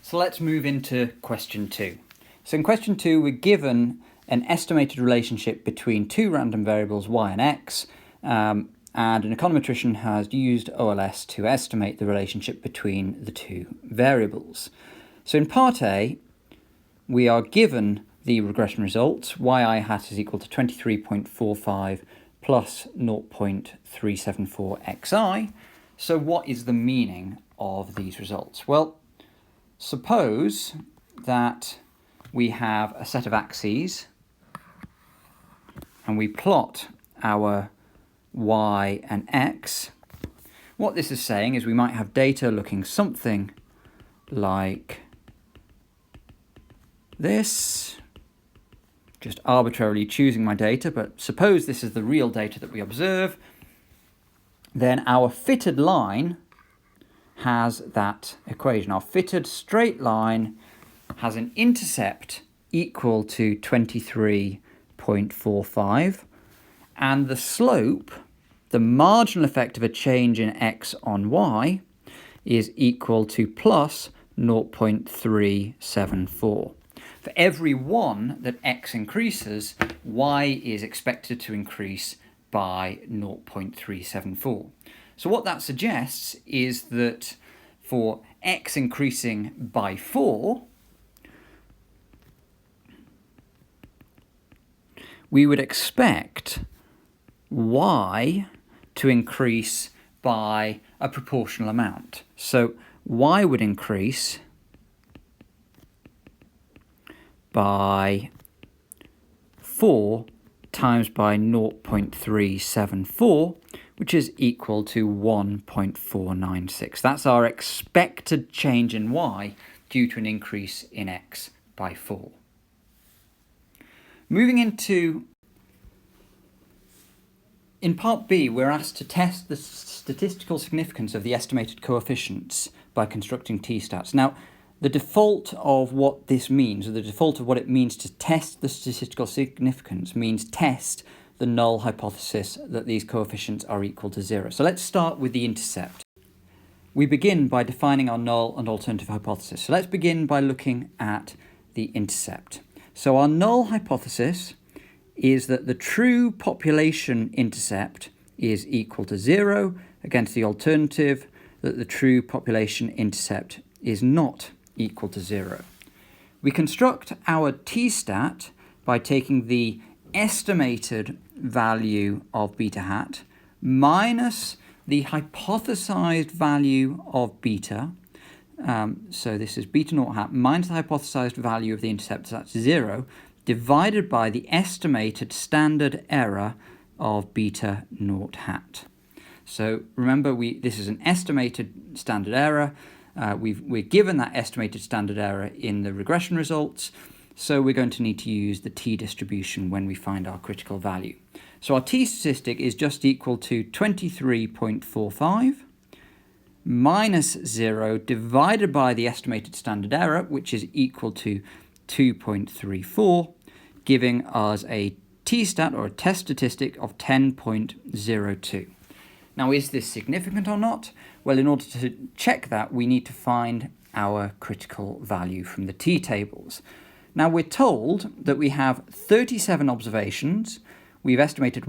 So let's move into question 2. So in question 2, we're given an estimated relationship between two random variables, y and x, and an econometrician has used OLS to estimate the relationship between the two variables. So in part A, we are given the regression results. yi hat is equal to 23.45 plus 0.374 xi. So what is the meaning of these results? Well, suppose that we have a set of axes and we plot our y and x. What this is saying is we might have data looking something like this. Just arbitrarily choosing my data, but suppose this is the real data that we observe. Then our fitted line has that equation. Our fitted straight line has an intercept equal to 23.45, and the slope, the marginal effect of a change in x on y, is equal to plus 0.374. For every 1 that x increases, y is expected to increase by 0.374. So what that suggests is that for x increasing by 4, we would expect y to increase by a proportional amount. So y would increase by 4 times by 0.374, which is equal to 1.496. That's our expected change in y due to an increase in x by 4. Moving into, in part B, we're asked to test the statistical significance of the estimated coefficients by constructing t-stats. Now, the default of what this means, or the default of what it means to test the statistical significance, means test the null hypothesis that these coefficients are equal to 0. So let's start with the intercept. We begin by defining our null and alternative hypothesis. So let's begin by looking at the intercept. So our null hypothesis is that the true population intercept is equal to 0 against the alternative that the true population intercept is not equal to 0. We construct our t-stat by taking the estimated value of beta hat minus the hypothesized value of beta. So this is beta naught hat minus the hypothesized value of the intercept, so that's 0, divided by the estimated standard error of beta naught hat. So remember, this is an estimated standard error. We're given that estimated standard error in the regression results, so we're going to need to use the t-distribution when we find our critical value. So our t-statistic is just equal to 23.45 minus 0 divided by the estimated standard error, which is equal to 2.34, giving us a t-stat, or a test statistic, of 10.02. Now, is this significant or not? Well, in order to check that, we need to find our critical value from the t-tables. Now, we're told that we have 37 observations. We've estimated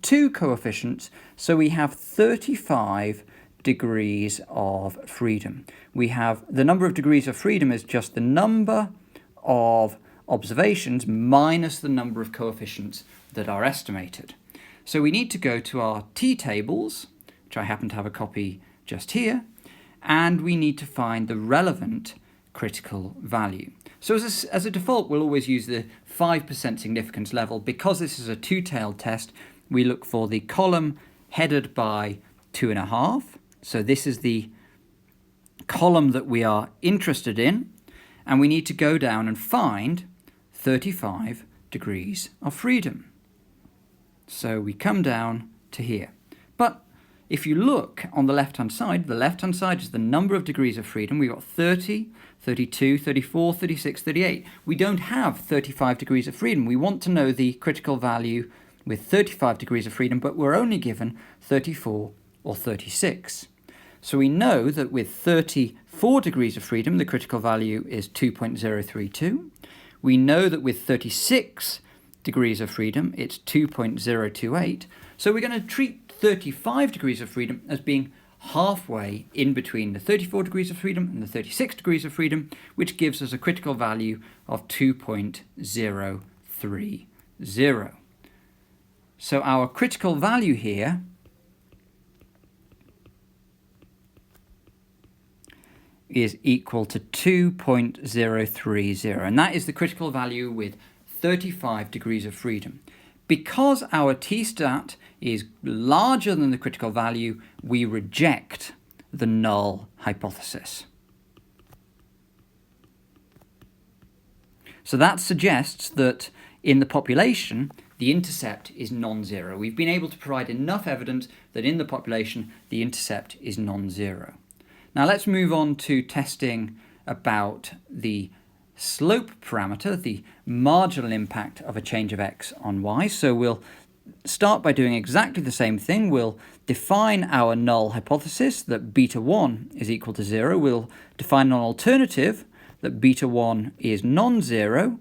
2 coefficients, so we have 35 degrees of freedom. We have the number of degrees of freedom is just the number of observations minus the number of coefficients that are estimated. So we need to go to our t-tables, which I happen to have a copy just here, and we need to find the relevant critical value. So as a default, we'll always use the 5% significance level. Because this is a two-tailed test, we look for the column headed by 2.5. So this is the column that we are interested in, and we need to go down and find 35 degrees of freedom. So we come down to here. But if you look on the left-hand side is the number of degrees of freedom. We've got 30, 32, 34, 36, 38. We don't have 35 degrees of freedom. We want to know the critical value with 35 degrees of freedom, but we're only given 34 or 36. So we know that with 34 degrees of freedom, the critical value is 2.032. We know that with 36 degrees of freedom, it's 2.028. So we're going to treat 35 degrees of freedom as being halfway in between the 34 degrees of freedom and the 36 degrees of freedom, which gives us a critical value of 2.030. So our critical value here is equal to 2.030, and that is the critical value with 35 degrees of freedom. Because our t-stat is larger than the critical value, we reject the null hypothesis. So that suggests that in the population, the intercept is non-zero. We've been able to provide enough evidence that in the population, the intercept is non-zero. Now let's move on to testing about the slope parameter, the marginal impact of a change of x on y. So we'll start by doing exactly the same thing. We'll define our null hypothesis that beta 1 is equal to 0. We'll define an alternative that beta 1 is non-zero.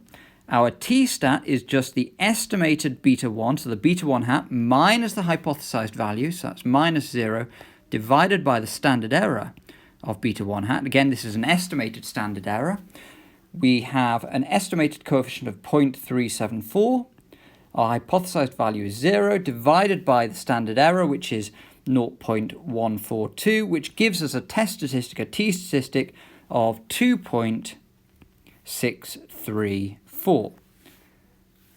Our t-stat is just the estimated beta 1, so the beta 1 hat minus the hypothesized value, so that's minus 0, divided by the standard error of beta 1 hat. Again, this is an estimated standard error. We have an estimated coefficient of 0.374. Our hypothesized value is 0, divided by the standard error, which is 0.142, which gives us a test statistic, a t-statistic of 2.634.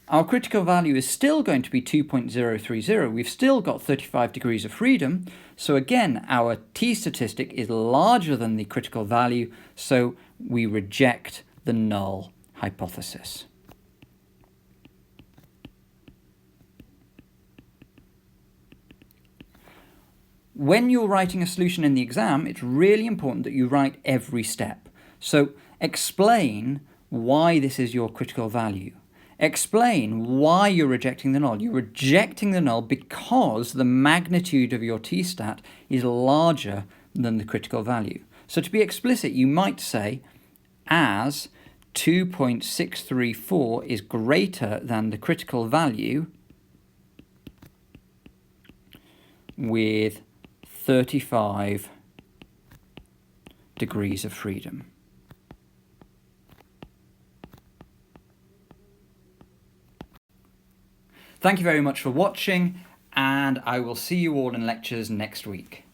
Our critical value is still going to be 2.030. We've still got 35 degrees of freedom. So again, our t-statistic is larger than the critical value, so we reject the null hypothesis. When you're writing a solution in the exam, it's really important that you write every step. So explain why this is your critical value. Explain why you're rejecting the null. You're rejecting the null because the magnitude of your t-stat is larger than the critical value. So to be explicit, you might say, as 2.634 is greater than the critical value with 35 degrees of freedom. Thank you very much for watching, and I will see you all in lectures next week.